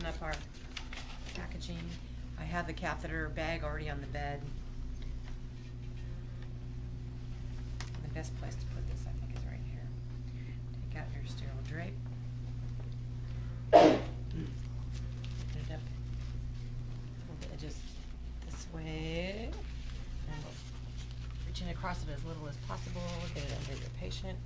open up our packaging. I have the catheter bag already on the bed. The best place to put this, I think, is right here. Take out your sterile drape. Open it up. Pull the edges this way. And reaching across it as little as possible. Get it under your patient.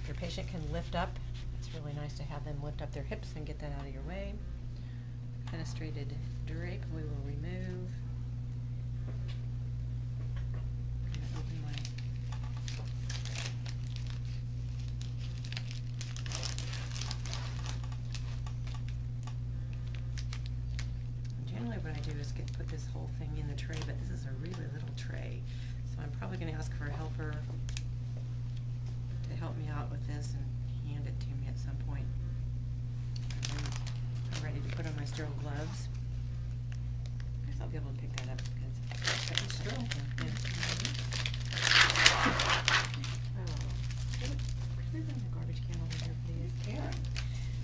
If your patient can lift up, it's really nice to have them lift up their hips and get that out of your way. Fenestrated drape we will remove. Open my generally what I do is put this whole thing in the tray, but this is a really little tray. So I'm probably going to ask for a helper to help me out with this and hand it to me at some point. And then I'm ready to put on my sterile gloves. I guess I'll be able to pick that up because it's sterile. Yeah. Can we bring the garbage can over here, please? Yeah.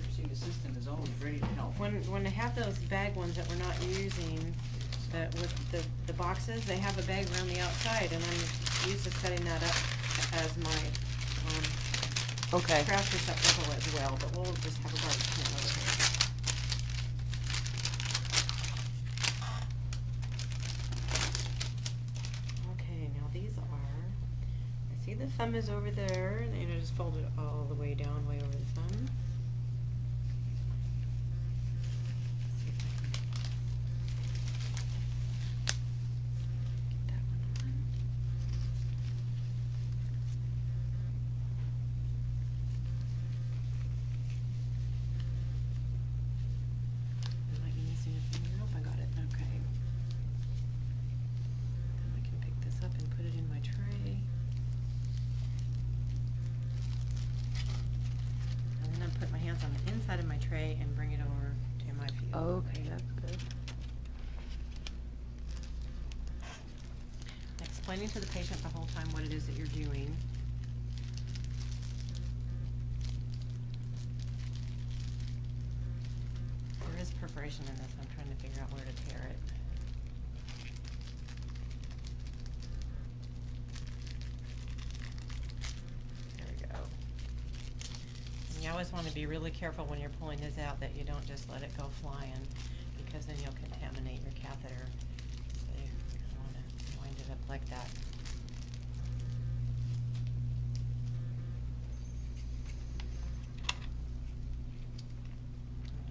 Nursing assistant is always ready to help. When I have those bag ones that we're not using, with the boxes, they have a bag around the outside, and I'm used to setting that up as my Okay. trash receptacle as well, but we'll just have a garbage can over here. Okay, now these are, I see the thumb is over there, and I just fold it all the way down, way over the thumb. On the inside of my tray and bring it over to my field. Okay, that's good. Explaining to the patient the whole time what it is that you're doing. There is perforation in this. I'm trying to figure out where to tear it. You always want to be really careful when you're pulling this out that you don't just let it go flying, because then you'll contaminate your catheter. So you want to wind it up like that.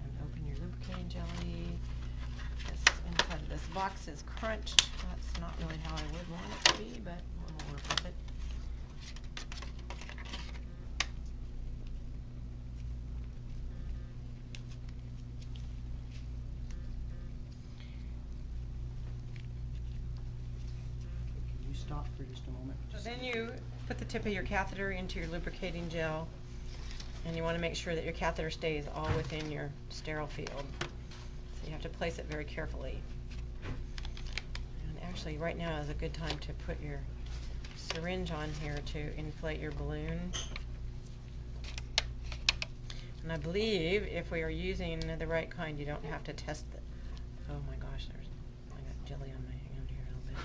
And open your lubricating jelly. This inside of this box is crunched. That's not really how I would want it to be, but we'll work with it. Stop for just a moment. So then you put the tip of your catheter into your lubricating gel, and you want to make sure that your catheter stays all within your sterile field. So you have to place it very carefully. And actually right now is a good time to put your syringe on here to inflate your balloon. And I believe if we are using the right kind, you don't have to test it. Oh my gosh, I got jelly on my hand here a little bit.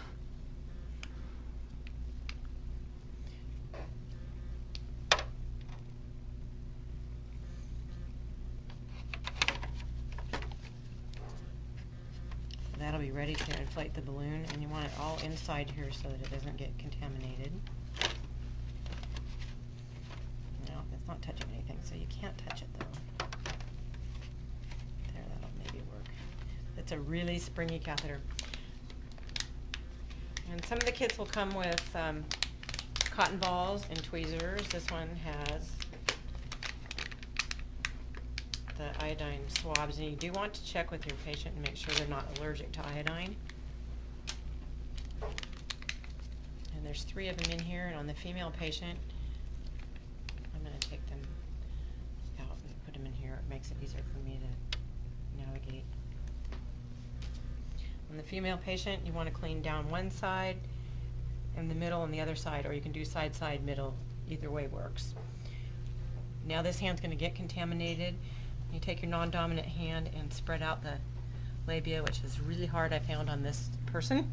That'll be ready to inflate the balloon, and you want it all inside here so that it doesn't get contaminated. No, it's not touching anything, so you can't touch it though. There, that'll maybe work. It's a really springy catheter. And some of the kits will come with cotton balls and tweezers. This one has the iodine swabs, and you do want to check with your patient and make sure they're not allergic to iodine. And there's 3 of them in here, and on the female patient, I'm going to take them out and put them in here. It makes it easier for me to navigate. On the female patient, you want to clean down one side and the middle and the other side, or you can do side, side, middle. Either way works. now this hand's going to get contaminated. You take your non-dominant hand and spread out the labia, which is really hard, I found, on this person.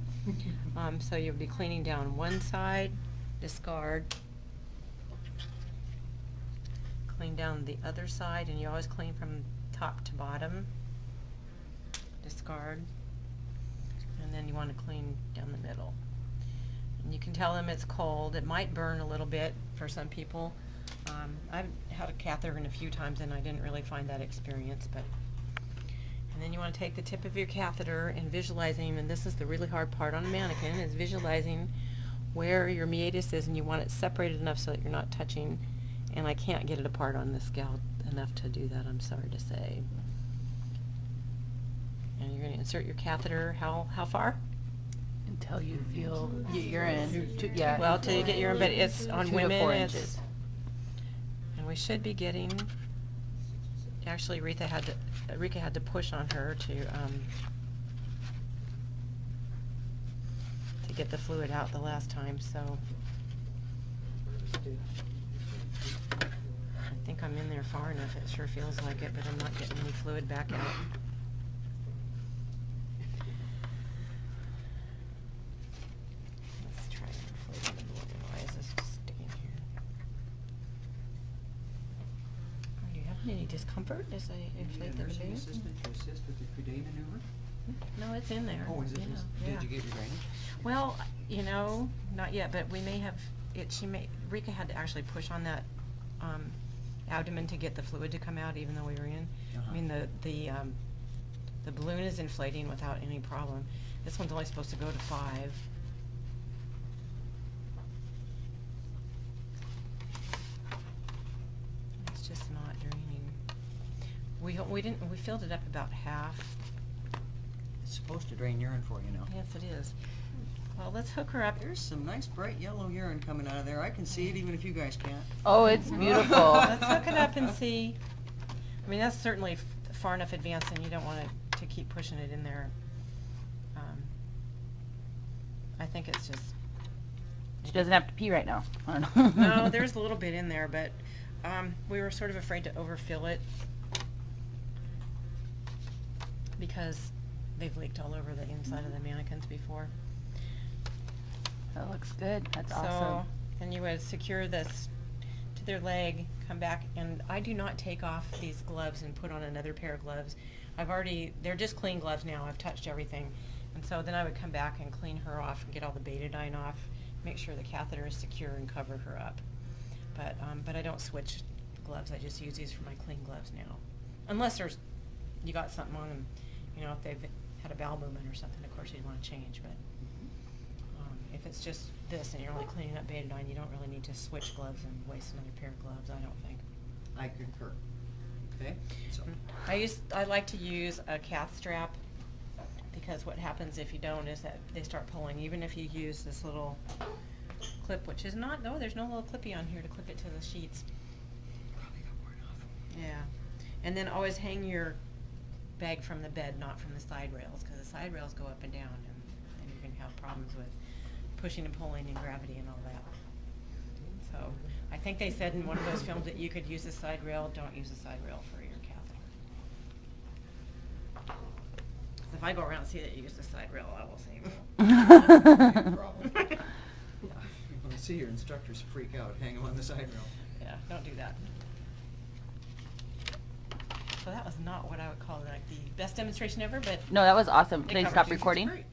So you'll be cleaning down one side, discard, clean down the other side, and you always clean from top to bottom, discard, and then you want to clean down the middle. And you can tell them it's cold. It might burn a little bit for some people. I've had a catheter in a few times and I didn't really find that experience, but. And then you want to take the tip of your catheter and visualizing, and this is the really hard part on a mannequin, is visualizing where your meatus is, and you want it separated enough so that you're not touching. And I can't get it apart on this gal enough to do that, I'm sorry to say. And you're going to insert your catheter how far? Until you feel you're in. Yeah. Well, till you get urine, but it's on 2 women. to 4 it's, inches. And we should be getting. Actually, Rika had to push on her to get the fluid out the last time. So I think I'm in there far enough. It sure feels like it, but I'm not getting any fluid back out. Let's try inflating the balloon. Why is this just sticking here? Are you having any discomfort as I inflate the nursing balloon? assistant to assist with the Coudet maneuver? No, it's in there. Oh, is it? Yeah. Did you get your drainage? Well, you know, not yet, but we may have it. Rika had to actually push on that abdomen to get the fluid to come out, even though we were in. I mean, the balloon is inflating without any problem. This one's only supposed to go to 5. It's just not draining. We filled it up about half. It's supposed to drain urine for you now. Yes, it is. Well, let's hook her up. There's some nice bright yellow urine coming out of there. I can see it even if you guys can't. Oh, it's beautiful. Let's hook it up and see. I mean, that's certainly far enough advanced, and you don't want to keep pushing it in there. I think it's just. She doesn't have to pee right now. I don't know. No, there's a little bit in there, but we were sort of afraid to overfill it because they've leaked all over the inside of the mannequins before. That looks good. That's So, awesome. then you would secure this to their leg, come back, and I do not take off these gloves and put on another pair of gloves. They're just clean gloves now. I've touched everything. And so then I would come back and clean her off and get all the betadine off, make sure the catheter is secure and cover her up. But I don't switch gloves. I just use these for my clean gloves now. Unless you got something on them, you know, if they've had a bowel movement or something, of course you'd want to change, but if it's just this and you're only cleaning up betadine, you don't really need to switch gloves and waste another pair of gloves, I don't think. I concur. Okay? So I like to use a cath strap, because what happens if you don't is that they start pulling. Even if you use this little clip, which is not, no, there's no little clippy on here to clip it to the sheets. probably got worn off. Yeah. And then always hang your bag from the bed, not from the side rails, because the side rails go up and down, and you're going to have problems with pushing and pulling and gravity and all that. So I think they said in one of those films that you could use the side rail. Don't use the side rail for your catheter. If I go around and see that you use the side rail, I will say, No problem. Yeah, you want to see your instructors freak out, hang them on the side rail. yeah, don't do that. So that was not what I would call like the best demonstration ever, but No, that was awesome. it Can I covered stop you. recording? Great.